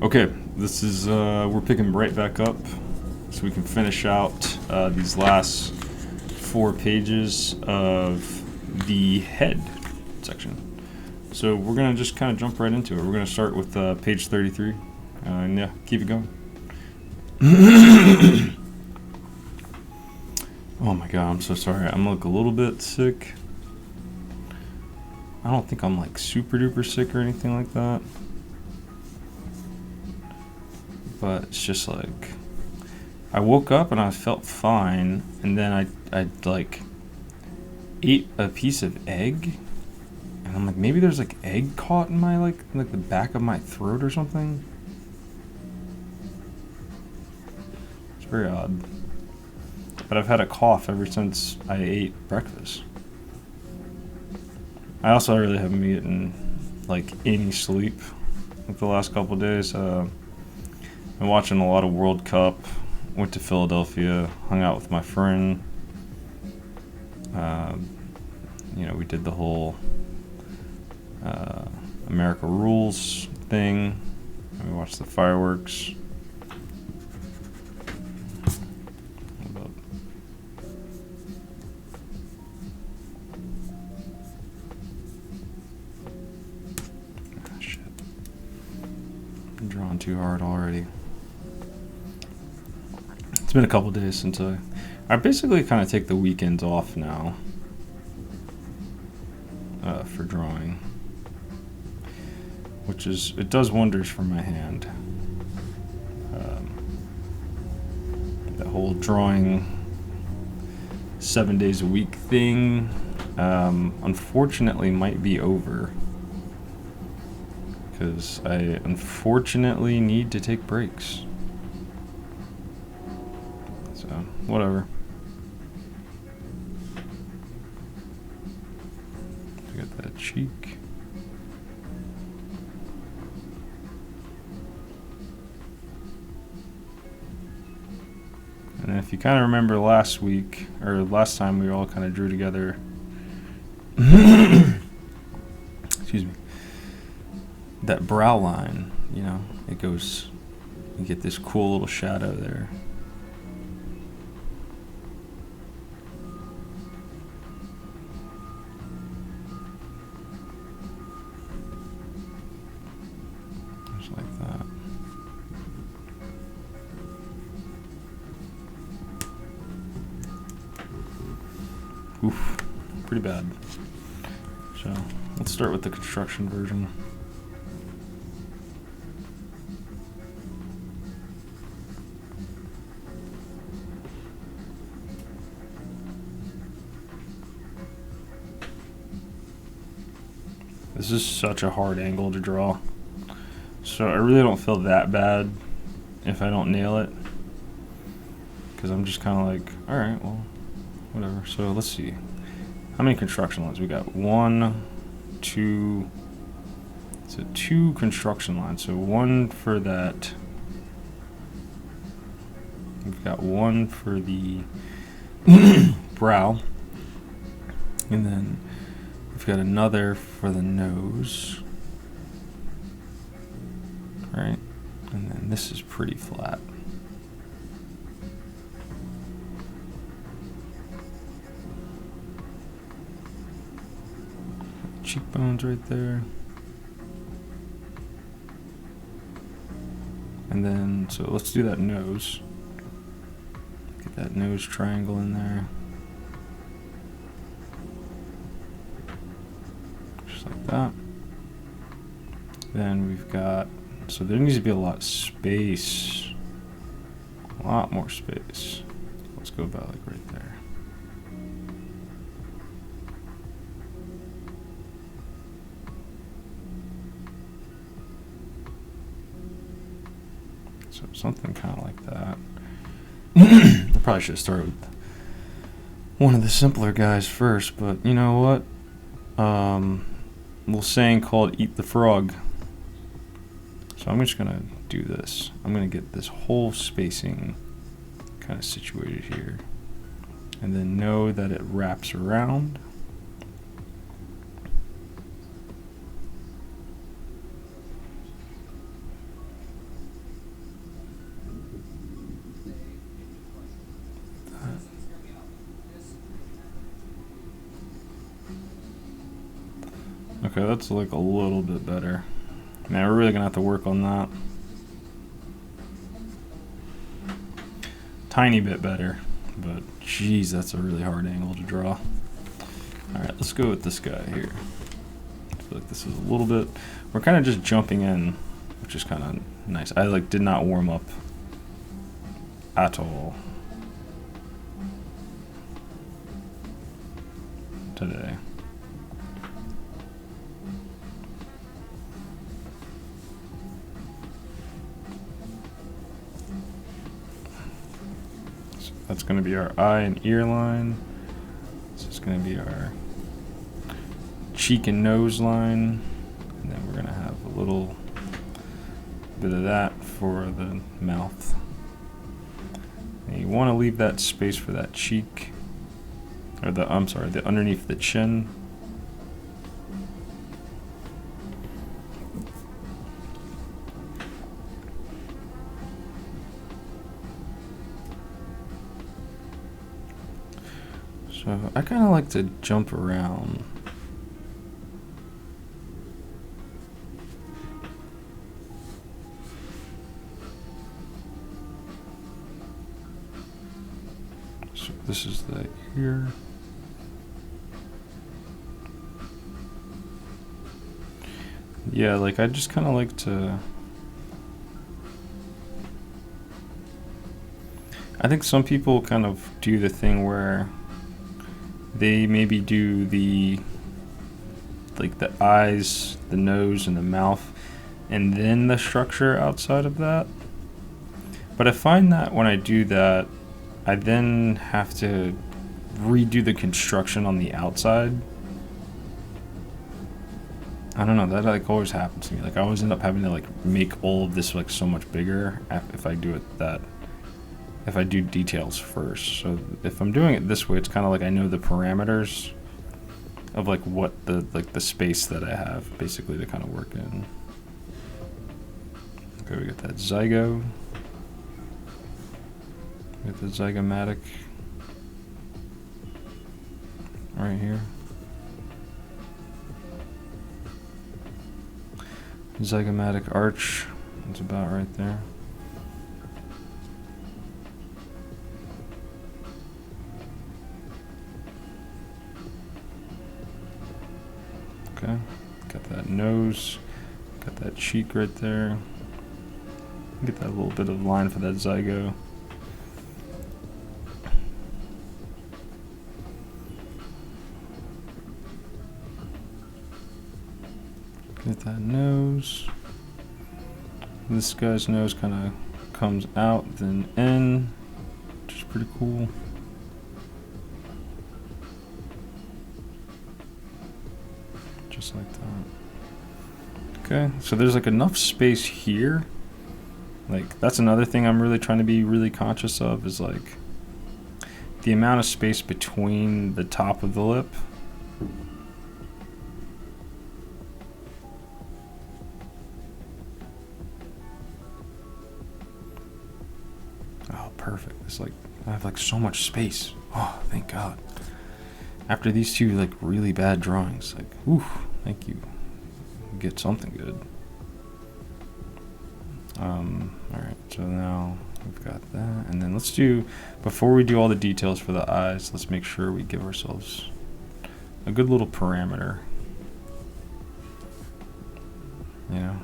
Okay, this is we're picking right back up, so we can finish out these last 4 pages of the head section. So we're gonna just kind of jump right into it. We're gonna start with page 33, and yeah, keep it going. Oh my god, I'm so sorry. I'm like a little bit sick. I don't think I'm like super duper sick or anything like that. But it's just like I woke up and I felt fine, and then I like ate a piece of egg, and I'm like, maybe there's like egg caught in my like the back of my throat or something. It's very odd. But I've had a cough ever since I ate breakfast. I also really haven't been getting like any sleep like the last couple of days. Been watching a lot of World Cup. Went to Philadelphia, hung out with my friend. We did the whole America Rules thing. We watched the fireworks. Shit. I'm drawing too hard already. It's been a couple days since I basically kind of take the weekends off now for drawing, which it does wonders for my hand. The whole drawing 7 days a week thing, unfortunately, might be over because I unfortunately need to take breaks. So, whatever. Got that cheek. And if you kind of remember last week, or last time we all kind of drew together, excuse me, that brow line, it goes, you get this cool little shadow there. Like that. Oof, pretty bad. So let's start with the construction version. This is such a hard angle to draw. So I really don't feel that bad if I don't nail it, because I'm just kind of like, all right, well, whatever. So let's see. How many construction lines? We got 1, 2. So 2 construction lines. So 1 for that. We've got 1 for the brow. And then we've got another for the nose. Right, and then this is pretty flat. Cheekbones right there. And then, so let's do that nose. Get that nose triangle in there. Just like that. Then we've got, so there needs to be a lot of space. A lot more space. Let's go about like right there. So something kind of like that. I probably should have started with one of the simpler guys first, but you know what? Little saying called "eat the frog." So I'm just gonna do this. I'm gonna get this whole spacing kind of situated here, and then know that it wraps around. Okay, that's like a little bit better. Man, we're really gonna have to work on that. Tiny bit better, but geez, that's a really hard angle to draw. Alright, let's go with this guy here. I feel like this is a little bit, we're kind of just jumping in, which is kind of nice. I like did not warm up at all today. So that's going to be our eye and ear line. This is going to be our cheek and nose line, and then we're going to have a little bit of that for the mouth. And you want to leave that space for that cheek, or the underneath the chin. So I kind of like to jump around. So this is the ear. Yeah, like I just kind of like to. I think some people kind of do the thing where they maybe do the eyes, the nose, and the mouth, and then the structure outside of that. But I find that when I do that, I then have to redo the construction on the outside. I don't know, that like always happens to me. Like I always end up having to like make all of this like so much bigger if I do it that. If I do details first. So if I'm doing it this way, it's kind of like I know the parameters of like what the space that I have basically to kind of work in. Okay, we got that zygo. We got the zygomatic right here. Zygomatic arch, it's about right there. Okay, got that nose, got that cheek right there. Get that little bit of line for that zygo. Get that nose. This guy's nose kind of comes out, then in, which is pretty cool. Just like that. Okay, so there's like enough space here. Like that's another thing I'm really trying to be really conscious of is like the amount of space between the top of the lip. Oh, perfect. It's like I have like so much space. Oh, thank God. After these two like really bad drawings, like, ooh, thank you. Get something good. Alright, so now we've got that. And then let's do, before we do all the details for the eyes, let's make sure we give ourselves a good little parameter. You know?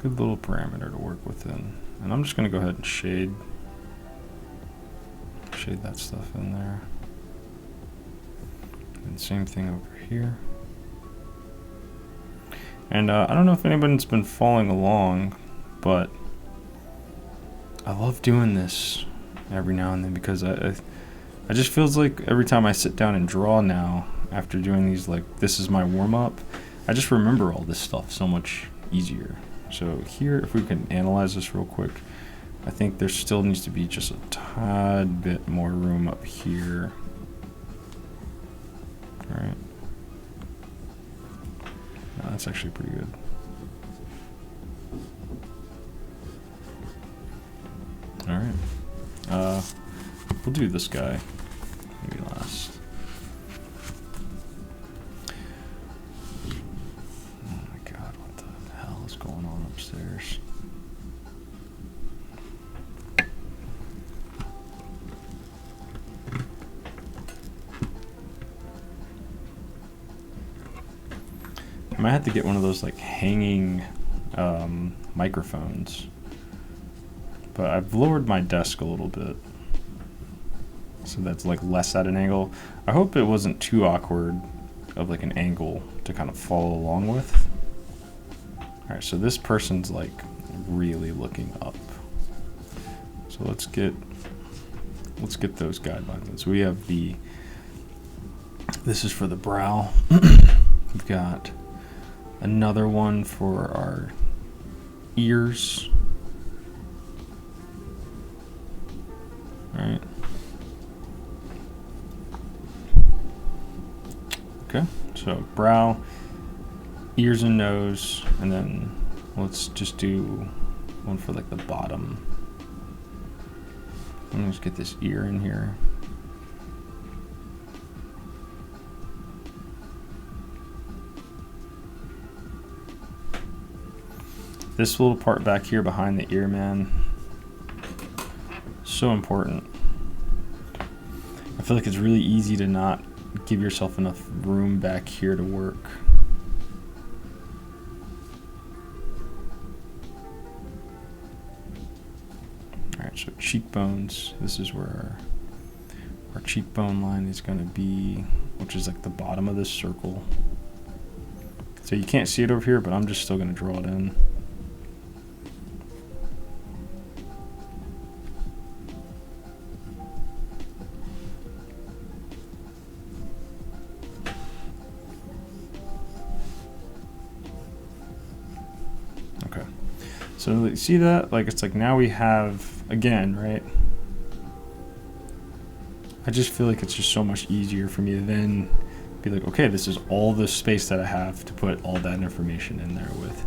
Good little parameter to work within. And I'm just going to go ahead and shade that stuff in there. And same thing over here. And I don't know if anybody's been following along, but I love doing this every now and then because I just feels like every time I sit down and draw now, after doing these, like, this is my warm-up, I just remember all this stuff so much easier. So here, if we can analyze this real quick, I think there still needs to be just a tad bit more room up here. All right. No, that's actually pretty good. Alright. We'll do this guy maybe last. Oh my god, what the hell is going on upstairs? I might have to get one of those like hanging microphones. But I've lowered my desk a little bit, so that's like less at an angle. I hope it wasn't too awkward of like an angle to kind of follow along with. Alright, so this person's like really looking up. So let's get those guidelines. So we have this is for the brow. We've got another one for our ears. Alright. Okay, so brow, ears and nose, and then let's just do one for like the bottom. Let me just get this ear in here. This little part back here behind the ear, man, so important. I feel like it's really easy to not give yourself enough room back here to work. Alright, so cheekbones. This is where our cheekbone line is going to be, which is like the bottom of this circle. So you can't see it over here, but I'm just still going to draw it in. So you see that? Like, it's like now we have, again, right? I just feel like it's just so much easier for me to then be like, okay, this is all the space that I have to put all that information in there with.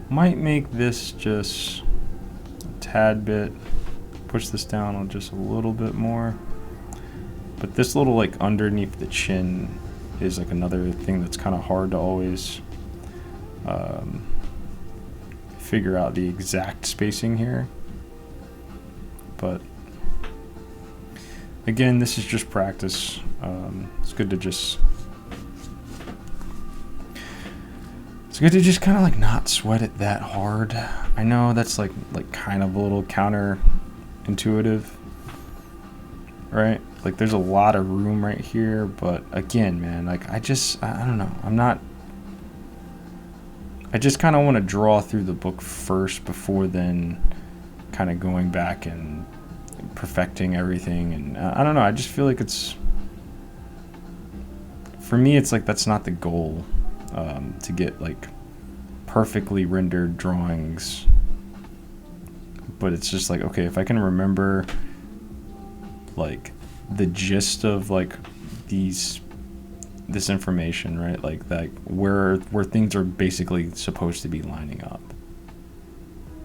Might make this just a tad bit, push this down on just a little bit more. But this little like underneath the chin is like another thing that's kind of hard to always figure out the exact spacing here. But again, this is just practice. It's good to just kind of like not sweat it that hard. I know that's like kind of a little counterintuitive, right? Like there's a lot of room right here, but again, man, like I don't know. I just kind of want to draw through the book first before then kind of going back and perfecting everything. And I don't know, I just feel like for me, it's like that's not the goal, to get like perfectly rendered drawings. But it's just like, okay, if I can remember like the gist of like this information, right? Like that where things are basically supposed to be lining up,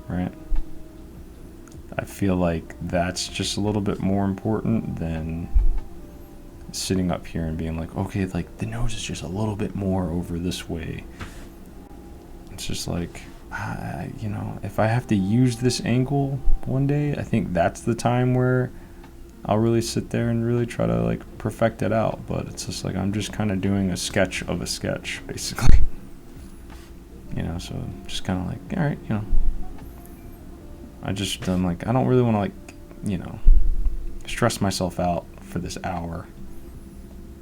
right? I feel like that's just a little bit more important than sitting up here and being like, okay, like the nose is just a little bit more over this way. It's just like, you know, if I have to use this angle one day, I think that's the time where I'll really sit there and really try to like perfect it out. But it's just like I'm just kind of doing a sketch of a sketch, basically. You know, so just kind of like, all right, you know, I'm like, I don't really want to like, you know, stress myself out for this hour,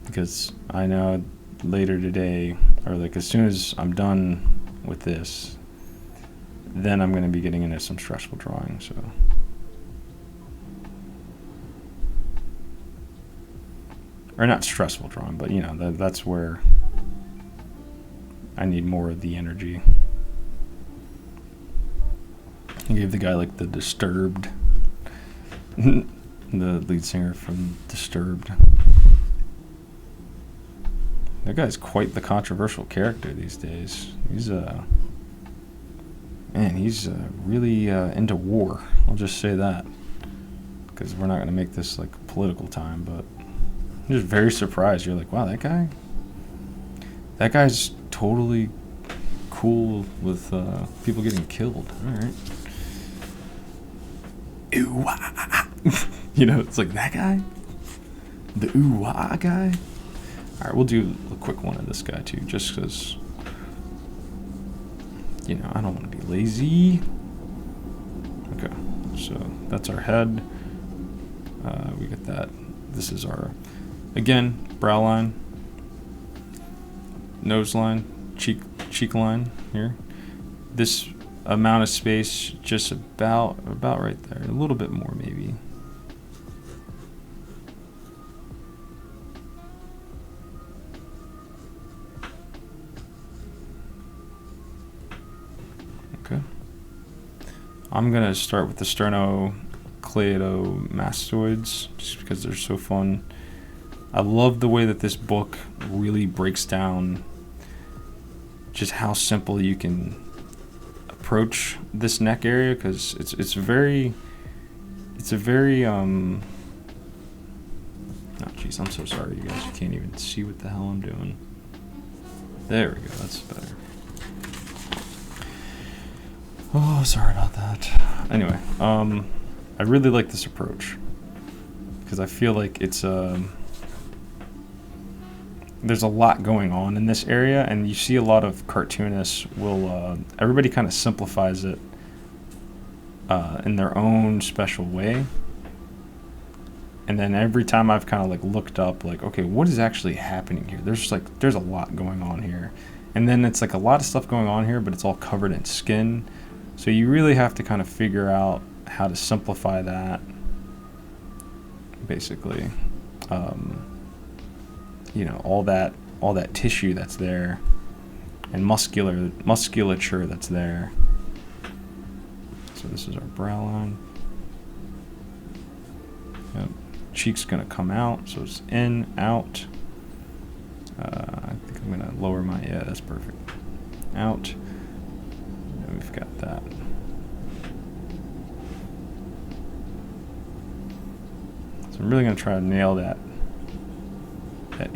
because I know later today, or like as soon as I'm done with this, then I'm going to be getting into some stressful drawing. So or not stressful drawing, but you know, that's where I need more of the energy. I gave the guy like the Disturbed, the lead singer from Disturbed. That guy's quite the controversial character these days. He's really into war. I'll just say that. because we're not going to make this like political time, but I'm just very surprised. You're like, wow, that guy's totally cool with people getting killed. All right. Ooh, you know, it's like that guy, the ooh wah guy. All right, we'll do a quick one of this guy too, just because, you know, I don't want to be lazy. Okay, so that's our head. We get that. This is our, again, brow line, nose line, cheek line here. This amount of space, just about right there. A little bit more maybe. Okay. I'm gonna start with the sternocleidomastoids just because they're so fun. I love the way that this book really breaks down just how simple you can approach this neck area, because it's a very oh jeez, I'm so sorry you guys, you can't even see what the hell I'm doing. There we go, that's better. Oh, sorry about that. Anyway, I really like this approach because I feel like it's there's a lot going on in this area, and you see a lot of cartoonists will everybody kind of simplifies it in their own special way, and then every time I've kind of like looked up like, okay, what is actually happening here? There's a lot going on here, and then it's like a lot of stuff going on here, but it's all covered in skin, so you really have to kind of figure out how to simplify that basically. You know, all that tissue that's there, and musculature that's there. So this is our brow line. Yep. Cheek's gonna come out, so it's in, out. I think I'm gonna lower my, yeah, that's perfect. Out. And we've got that. So I'm really gonna try to nail that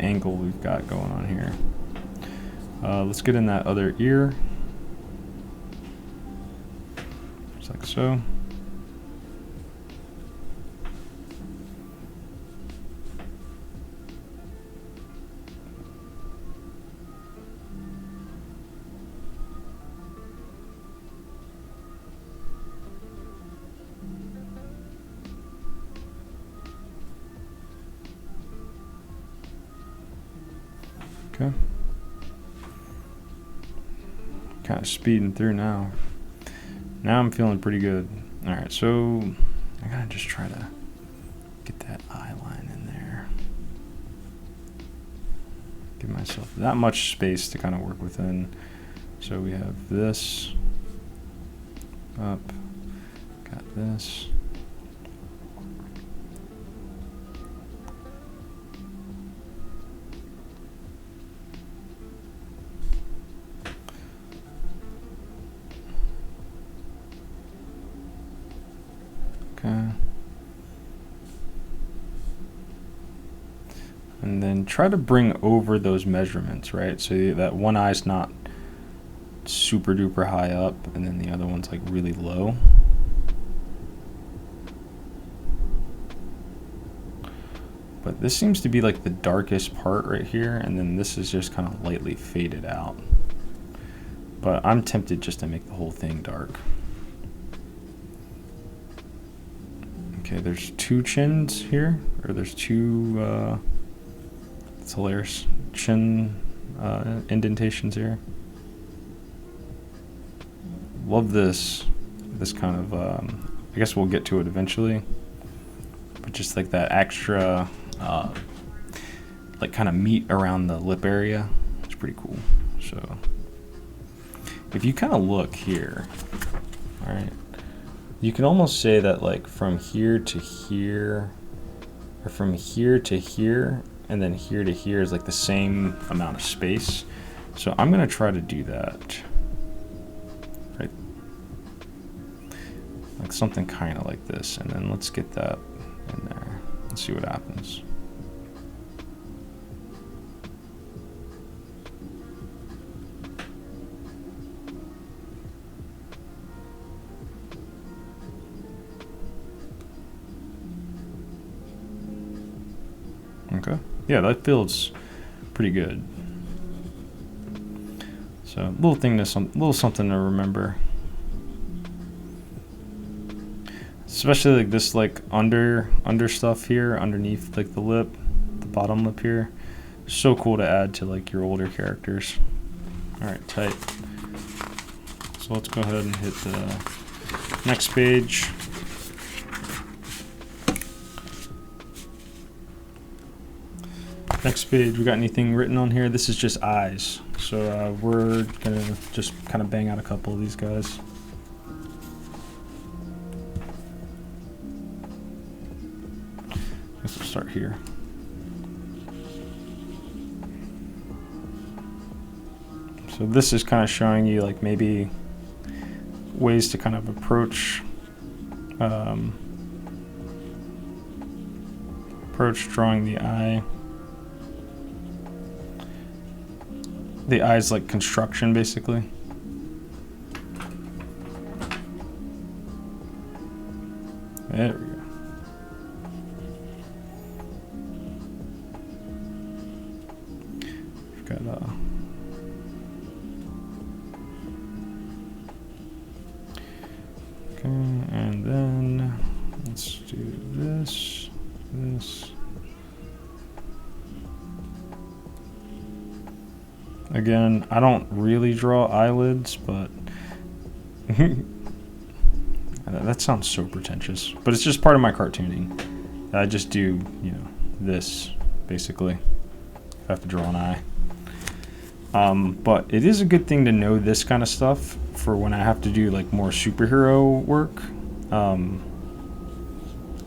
angle we've got going on here. Let's get in that other ear, just like so. Okay. Kind of speeding through now. Now I'm feeling pretty good. Alright, so I gotta just try to get that eye line in there. Give myself that much space to kind of work within. So we have this up, got this. Okay. And then try to bring over those measurements, right? So that one eye's not super duper high up, and then the other one's like really low. But this seems to be like the darkest part right here, and then this is just kind of lightly faded out. But I'm tempted just to make the whole thing dark. Okay, there's two chins here, or there's two, it's hilarious, chin indentations here. Love this kind of, I guess we'll get to it eventually, but just like that extra, like kind of meat around the lip area, it's pretty cool. So if you kind of look here, all right, you can almost say that like from here to here, or from here to here, and then here to here is like the same amount of space. So I'm gonna try to do that, right? Like something kind of like this, and then let's get that Let's see what happens. Okay. Yeah, that feels pretty good. So little something to remember. Especially like this like under stuff here, underneath like the lip, the bottom lip here. So cool to add to like your older characters. Alright, tight. So let's go ahead and hit the next page. Next page, we got anything written on here? This is just eyes. So we're gonna just kind of bang out a couple of these guys. I guess we'll start here. So this is kind of showing you like maybe ways to kind of approach drawing the eye. The eye's like construction, basically. There we go. We've got okay, and then let's do this. Again, I don't really draw eyelids, but that sounds so pretentious. But it's just part of my cartooning. I just do, you know, this, basically. If I have to draw an eye. But it is a good thing to know this kind of stuff for when I have to do like more superhero work.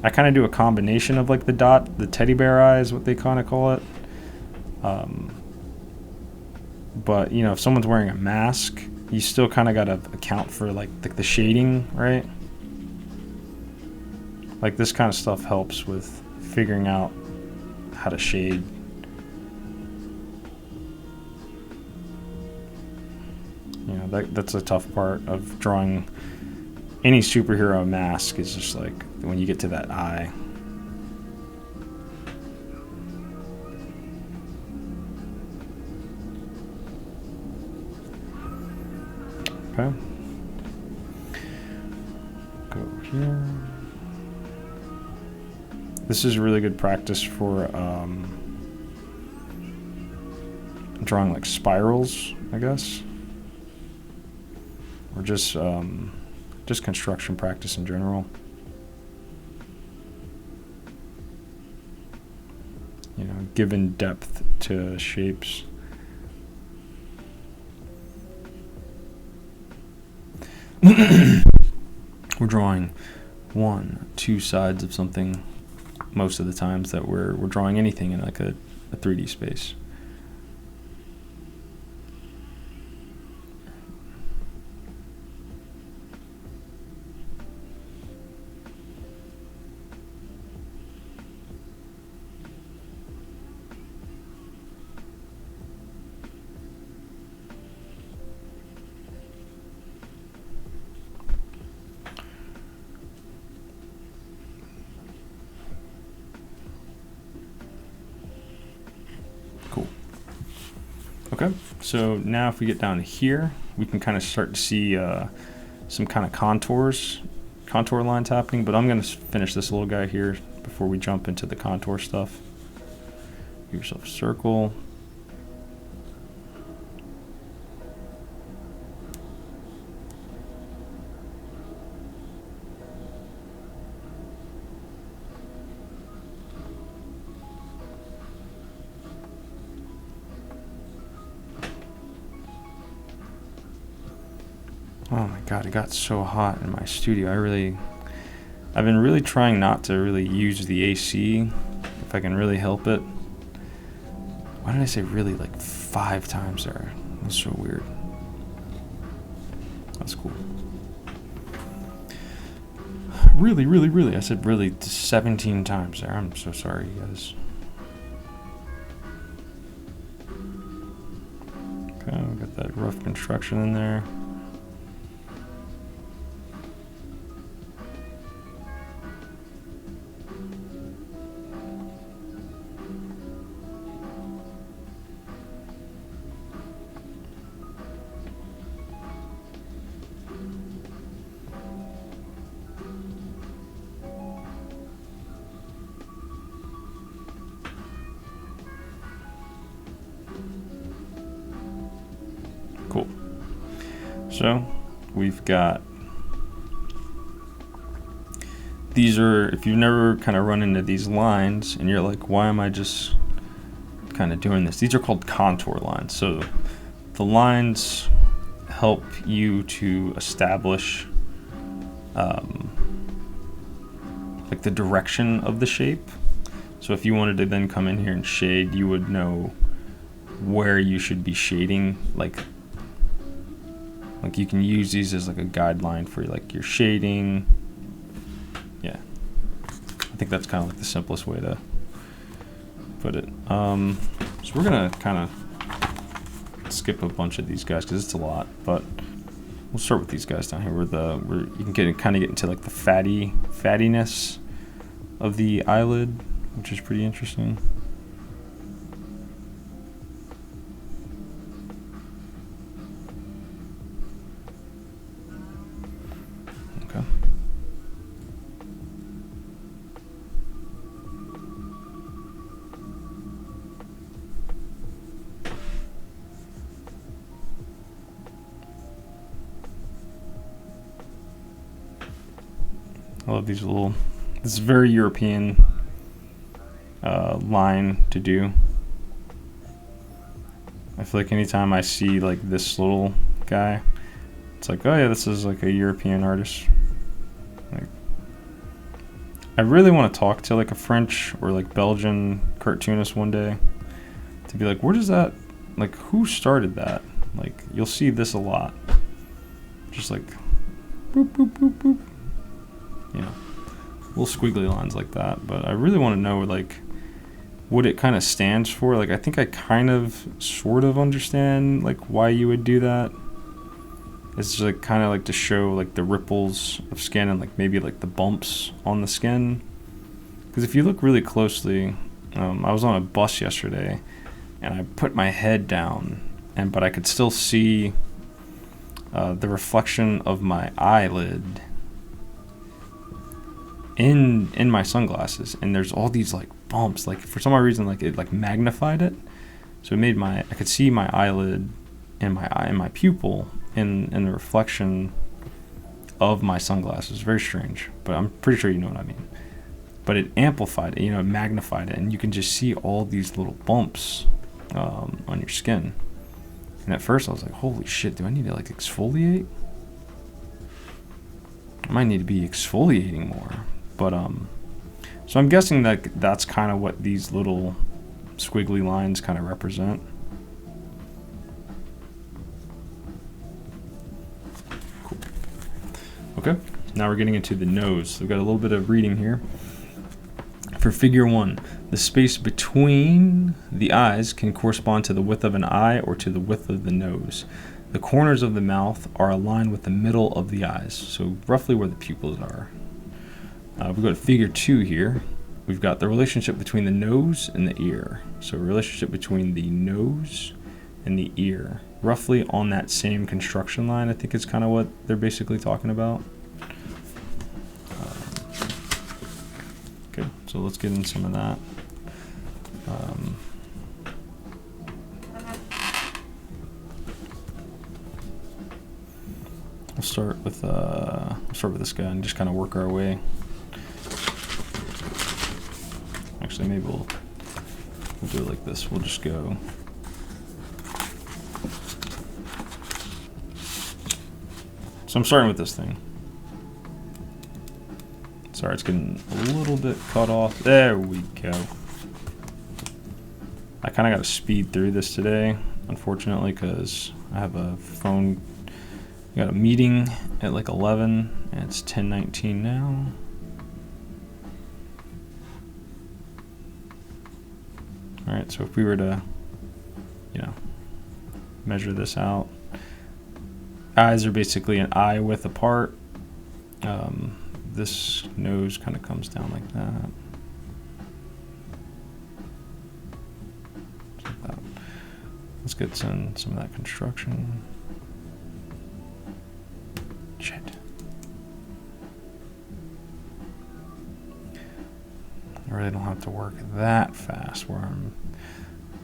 I kind of do a combination of like the teddy bear eye is what they kind of call it. But you know, if someone's wearing a mask, you still kind of got to account for like the shading, right? Like this kind of stuff helps with figuring out how to shade. You know, that's a tough part of drawing any superhero mask, is just like when you get to that eye. Okay. Go over here. This is really good practice for drawing like spirals, I guess, or just construction practice in general. You know, giving depth to shapes. We're drawing 1-2 sides of something most of the times that we're drawing anything in like a 3D space. Okay, so now if we get down to here, we can kind of start to see some kind of contour lines happening, but I'm going to finish this little guy here before we jump into the contour stuff. Give yourself a circle. Oh my god, it got so hot in my studio. I've been really trying not to really use the AC if I can really help it. Why did I say really like 5 times there? That's so weird. That's cool. Really. I said really 17 times there. I'm so sorry, you guys. Okay, we got that rough construction in there. Cool. So we've got, these are, if you've never kind of run into these lines and you're like, why am I just kind of doing this? These are called contour lines. So the lines help you to establish like the direction of the shape. So if you wanted to then come in here and shade, you would know where you should be shading. Like you can use these as like a guideline for like your shading. Yeah, I think that's kind of like the simplest way to put it. So we're gonna kind of skip a bunch of these guys because it's a lot, but we'll start with these guys down here where you can kind of get into like the fattiness of the eyelid, which is pretty interesting. Okay. I love these little, this is very European line to do. I feel like anytime I see like this little guy, it's like, oh yeah, this is like a European artist. Like, I really want to talk to like a French or like Belgian cartoonist one day to be like, where does that, like, who started that? Like, you'll see this a lot. Just like, boop, boop, boop, boop. You know, little squiggly lines like that. But I really want to know, like, what it kind of stands for. Like, I think I kind of sort of understand like why you would do that. It's just like kind of like to show like the ripples of skin and like maybe like the bumps on the skin. Because if you look really closely, I was on a bus yesterday and I put my head down, but I could still see the reflection of my eyelid in my sunglasses, and there's all these like bumps. Like for some reason, like it like magnified it, so it made I could see my eyelid and my eye and my pupil in the reflection of my sunglasses. Very strange, but I'm pretty sure you know what I mean. But it amplified it, it magnified it, and you can just see all these little bumps on your skin. And at first I was like, holy shit, do I need to like exfoliate? I might need to be exfoliating more. But so I'm guessing that that's kind of what these little squiggly lines kind of represent. Cool. Okay, now we're getting into the nose. So we've got a little bit of reading here. For figure 1, the space between the eyes can correspond to the width of an eye or to the width of the nose. The corners of the mouth are aligned with the middle of the eyes, so roughly where the pupils are. We go to figure 2 here. We've got the relationship between the nose and the ear. So relationship between the nose and the ear. Roughly on that same construction line, I think is kind of what they're basically talking about. Okay, so let's get in some of that. We'll start with this guy and just kind of work our way. Actually, maybe we'll do it like this. We'll just go. So I'm starting with this thing. Sorry, it's getting a little bit cut off. There we go. I kind of got to speed through this today, unfortunately, because I have a phone. I got a meeting at like 11, and it's 10:19 now. All right, so if we were to, you know, measure this out, eyes are basically an eye width apart. This nose kind of comes down like that. Let's get some of that construction. Shit. I really don't have to work that fast.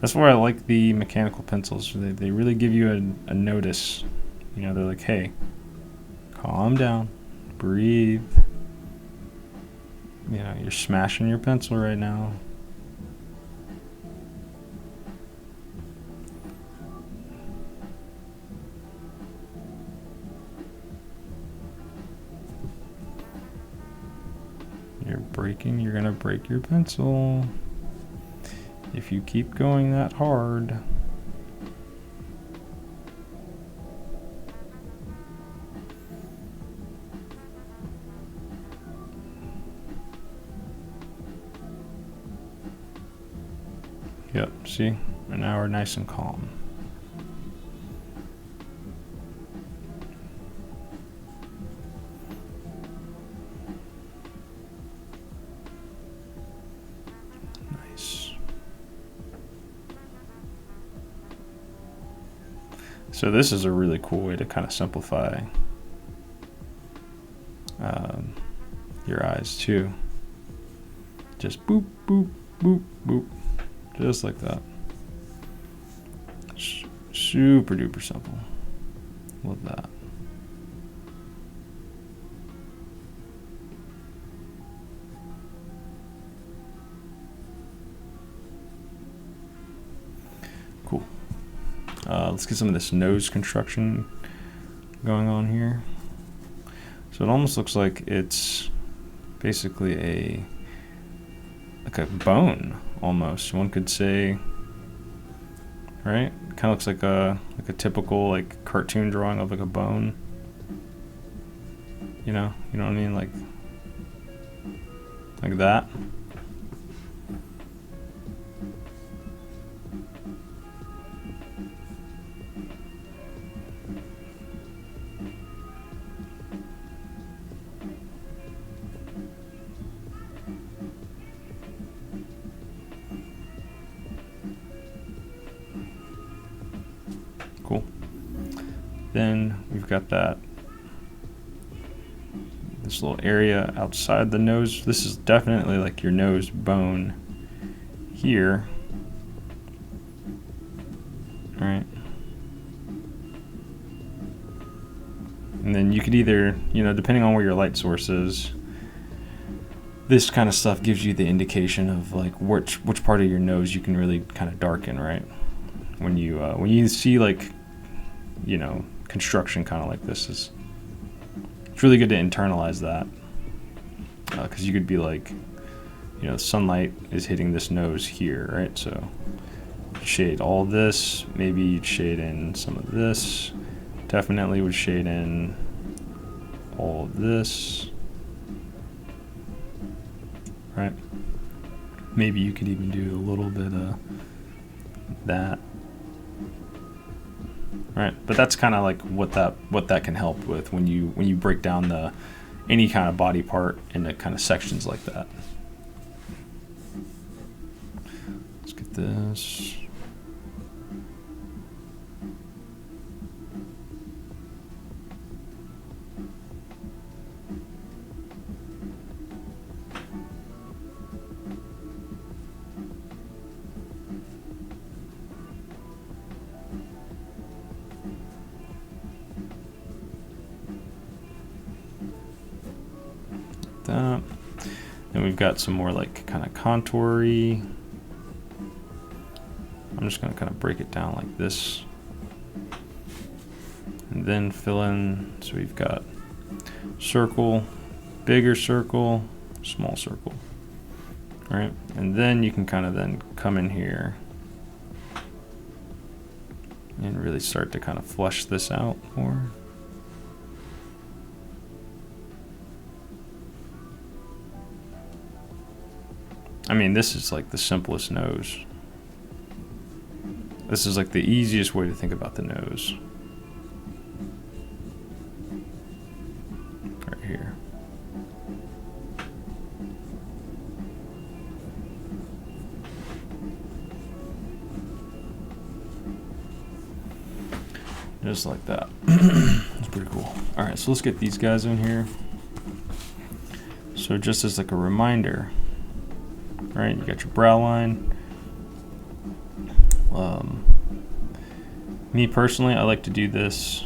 That's why I like the mechanical pencils. They really give you a notice. You know, they're like, hey, calm down, breathe. You know, you're smashing your pencil right now. You're gonna break your pencil if you keep going that hard. Yep, see? And now we're nice and calm. Nice. So this is a really cool way to kind of simplify your eyes too. Just boop, boop, boop, boop. Just like that. Super duper simple. Love that. Cool. Let's get some of this nose construction going on here. So it almost looks like it's basically like a bone almost. One could say, right? Kind of looks like a typical like cartoon drawing of like a bone. You know what I mean? Like that. Cool. Then we've got this little area outside the nose. This is definitely like your nose bone here. All right. And then you could either, depending on where your light source is, this kind of stuff gives you the indication of like which part of your nose you can really kind of darken, right? When you see like, construction kind of like this, it's really good to internalize that, because you could be like, sunlight is hitting this nose here, right? So shade all this, maybe you'd shade in some of this, definitely would shade in all of this, right? Maybe you could even do a little bit of that. Right, but that's kind of like what that can help with when you break down any kind of body part into kind of sections like that. Let's get this. That. Then we've got some more like kind of contour-y. I'm just going to kind of break it down like this. And then fill in. So we've got circle, bigger circle, small circle. All right. And then you can kind of then come in here and really start to kind of flush this out more. I mean, this is like the simplest nose This is like the easiest way to think about the nose. Right here. Just like that. That's pretty cool. All right, so let's get these guys in here. So just as like a reminder, right? You got your brow line. Me personally, I like to do this,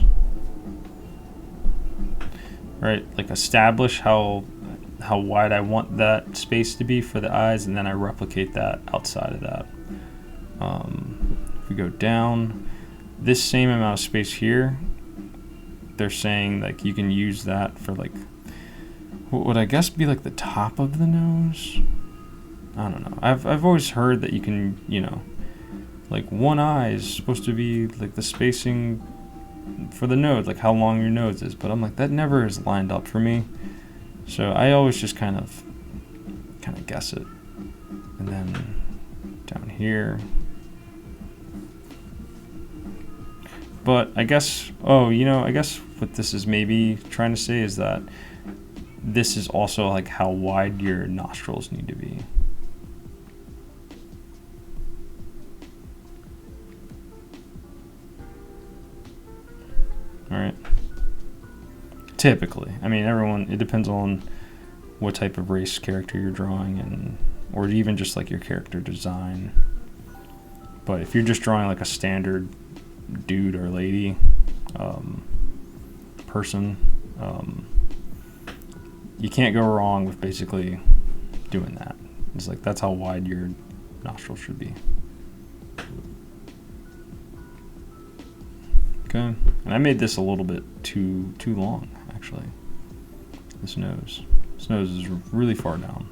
right? Like establish how wide I want that space to be for the eyes, and then I replicate that outside of that. If we go down, this same amount of space here, they're saying like you can use that for like what would I guess be like the top of the nose. I don't know. I've always heard that you can, you know, like one eye is supposed to be like the spacing for the nose, like how long your nose is, but I'm like, that never is lined up for me. So I always just kind of guess it. And then down here. But I guess, I guess what this is maybe trying to say is that this is also like how wide your nostrils need to be. All right. Typically, I mean, it depends on what type of race character you're drawing, or even just like your character design. But if you're just drawing like a standard dude or lady, person, you can't go wrong with basically doing that. It's like that's how wide your nostrils should be. Okay, and I made this a little bit too long, actually. This nose is really far down.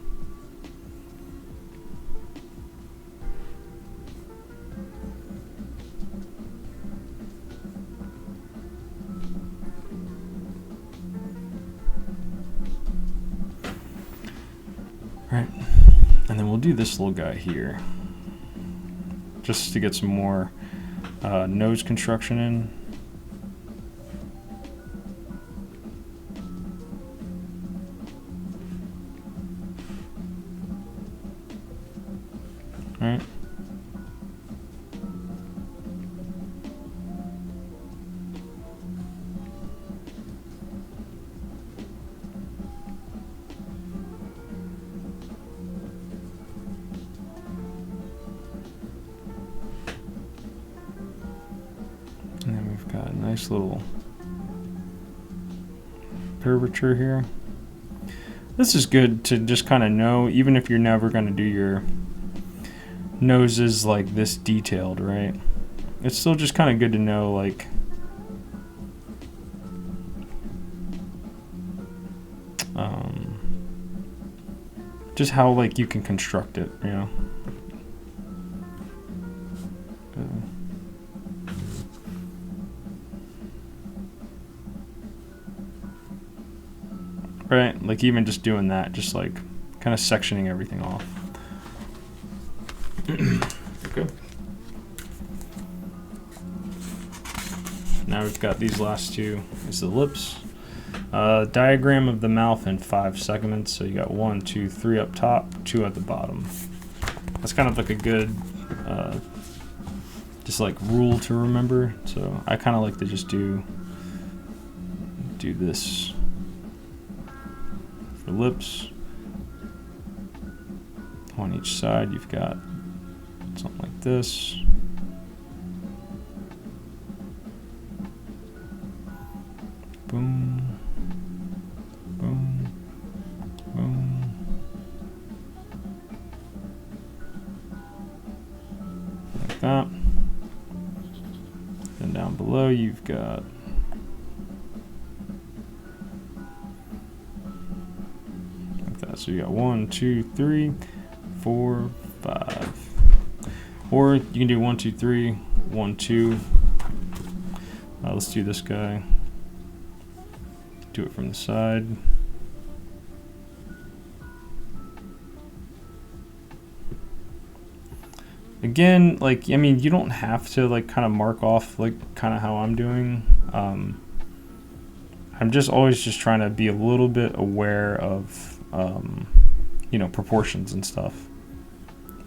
Right, and then we'll do this little guy here, just to get some more nose construction in. Right. And then we've got a nice little curvature here. This is good to just kind of know, even if you're never going to do your noses like this detailed, right? It's still just kind of good to know, like, just how like you can construct it, you know. Right, like even just doing that, just like kind of sectioning everything off. Okay. Now we've got these last two. Is the lips. Diagram of the mouth in 5 segments. So you got 1, 2, 3 up top, 2 at the bottom. That's kind of like a good, just like rule to remember. So I kind of like to just do this for lips. On each side, you've got something like this. Boom, boom, boom. Like that. Then down below, you've got like that. So you got 1, 2, 3, 4, 5. Or you can do 1, 2, 3, 1, 2. Let's do this guy. Do it from the side. again, like, I mean, you don't have to like kind of mark off like kind of how I'm doing. I'm just always just trying to be a little bit aware of, proportions and stuff.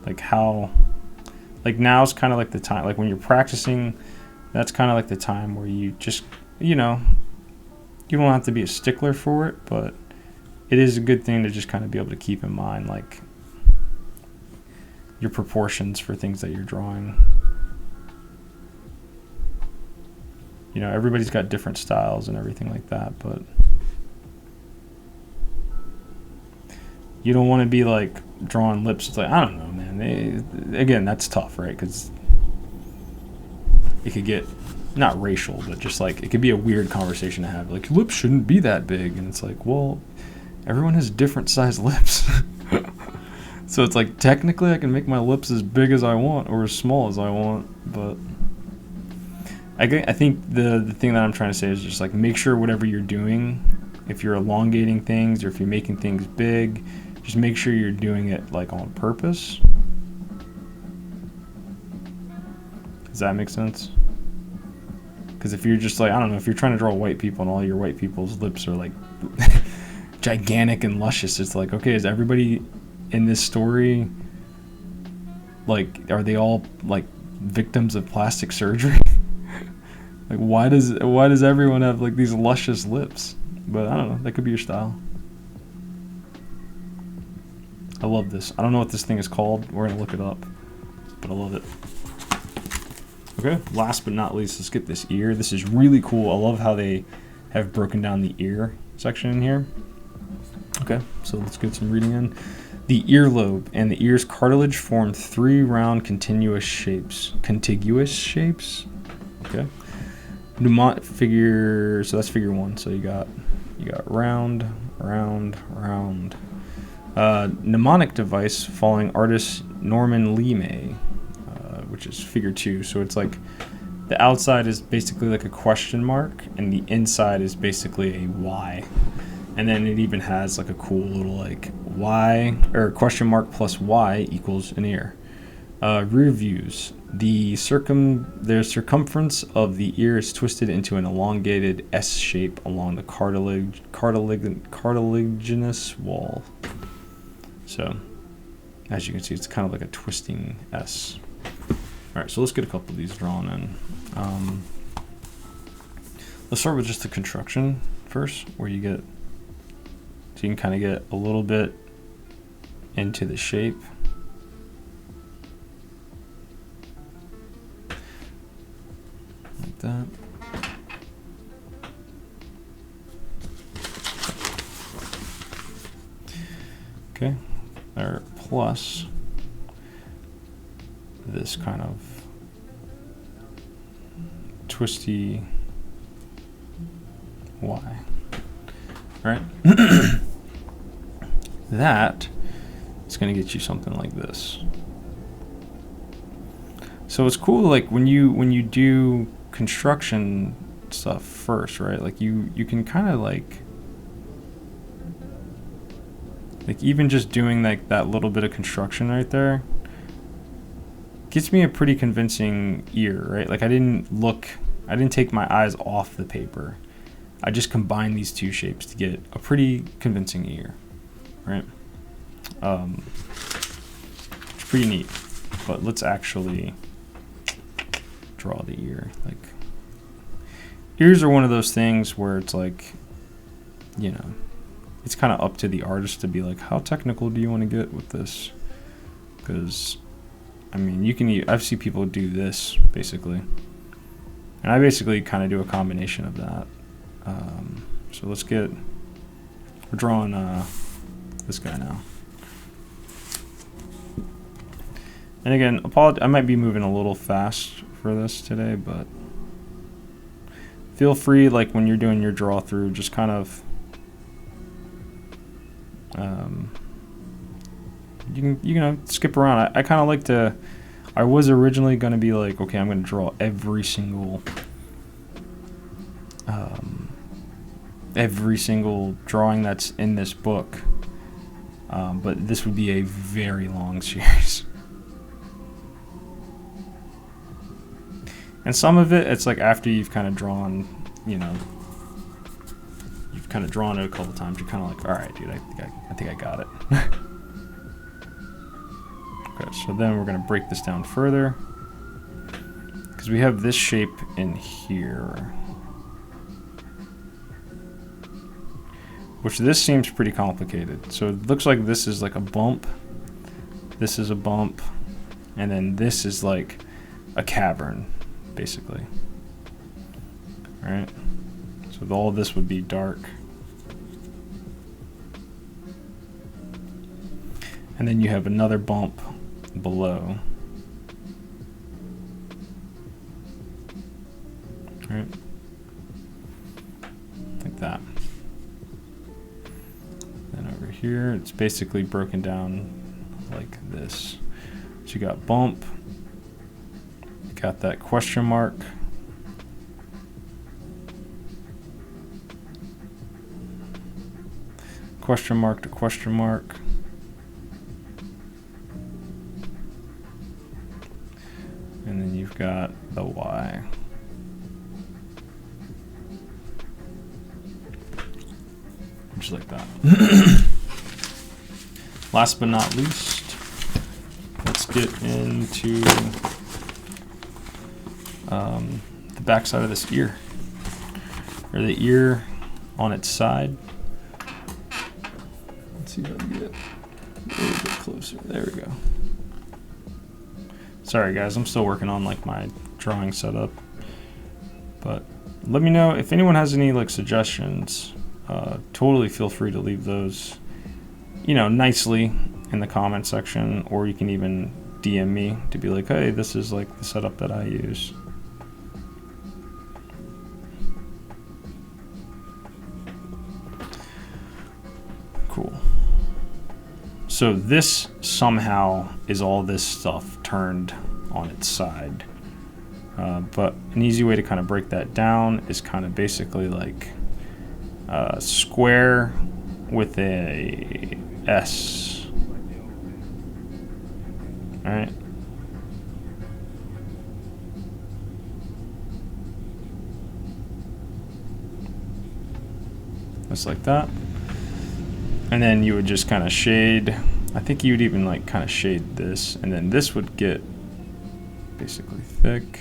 Like how, like now's kind of like the time, like when you're practicing, that's kind of like the time where you just, you don't have to be a stickler for it, but it is a good thing to just kind of be able to keep in mind, like, your proportions for things that you're drawing. Everybody's got different styles and everything like that, but you don't want to be like drawing lips. It's like, I don't know, man. Again, that's tough, right? Because it could get not racial, but just like it could be a weird conversation to have. Like, lips shouldn't be that big, and it's like, well, everyone has different size lips. So it's like technically I can make my lips as big as I want or as small as I want, but I think the thing that I'm trying to say is just like make sure whatever you're doing, if you're elongating things or if you're making things big, just make sure you're doing it like on purpose. Does that make sense? Because if you're just like, I don't know, if you're trying to draw white people and all your white people's lips are like gigantic and luscious, it's like, okay, is everybody in this story, like, are they all like victims of plastic surgery? Like, why does everyone have like these luscious lips? But I don't know, that could be your style. I love this. I don't know what this thing is called. We're gonna look it up, but I love it. Okay, last but not least, let's get this ear. This is really cool. I love how they have broken down the ear section in here. Okay, so let's get some reading in. The earlobe and the ear's cartilage form 3 round contiguous shapes. Okay. Figure. So that's figure 1. So you got round, round, round. Mnemonic device following artist Norman Lee May, which is figure 2. So it's like the outside is basically like a question mark, and the inside is basically a Y. And then it even has like a cool little like Y or question mark plus Y equals an ear. Rear views. The circumference of the ear is twisted into an elongated S shape along the cartilaginous wall. So, as you can see, it's kind of like a twisting S. All right, so let's get a couple of these drawn in. Let's start with just the construction first, where you get, so you can kind of get a little bit into the shape. Like that. Okay, there, plus this kind of twisty Y. All right. That is going to get you something like this. So it's cool, like when you do construction stuff first, right? Like you can kind of like even just doing like that little bit of construction right there gets me a pretty convincing ear, right? Like I didn't take my eyes off the paper. I just combined these two shapes to get a pretty convincing ear, right? It's pretty neat. But let's actually draw the ear. Like, ears are one of those things where it's like, it's kind of up to the artist to be like, how technical do you want to get with this? Because, I mean, I've seen people do this basically, and I basically kind of do a combination of that. So we're drawing this guy now. And again, I might be moving a little fast for this today, but feel free, like when you're doing your draw through, just kind of you can skip around. I kind of like to. I was originally going to be like, okay, I'm going to draw every single drawing that's in this book, but this would be a very long series. And some of it, it's like after you've kind of drawn, you know, you've kind of drawn it a couple times, you're kind of like, all right, dude, I think I got it. Okay, so then we're going to break this down further, because we have this shape in here, which this seems pretty complicated. So it looks like this is like a bump, this is a bump, and then this is like a cavern, basically. All right, so all of this would be dark. And then you have another bump below. All right, like that. Then over here, it's basically broken down like this. So you got bump, you got that question mark, question mark to question mark, and then you've got the Y. Just like that. Last but not least, let's get into the back side of this ear, or the ear on its side. Let's see if I can get a little bit closer. There we go. Sorry guys, I'm still working on like my drawing setup, but let me know if anyone has any like suggestions. Totally feel free to leave those, you know, nicely in the comment section, or you can even DM me to be like, hey, this is like the setup that I use. Cool. So this somehow is all this stuff turned on its side. But an easy way to kind of break that down is kind of basically like a square with a S. All right. Just like that. And then you would just kind of shade. I think you would even like kind of shade this, and then this would get basically thick.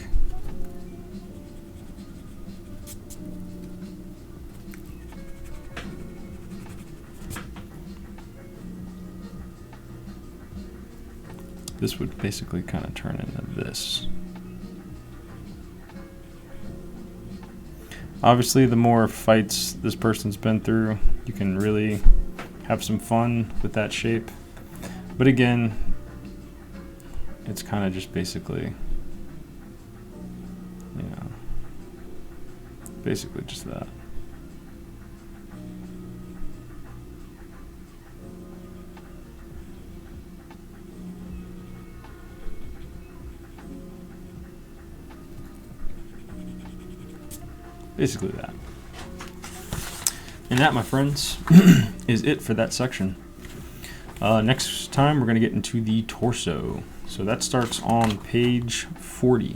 This would basically kind of turn into this. Obviously, the more fights this person's been through, you can really have some fun with that shape. But again, it's kind of just basically, you know, basically just that. Basically that. And that, my friends, is it for that section. Next time we're going to get into the torso. So that starts on page 40.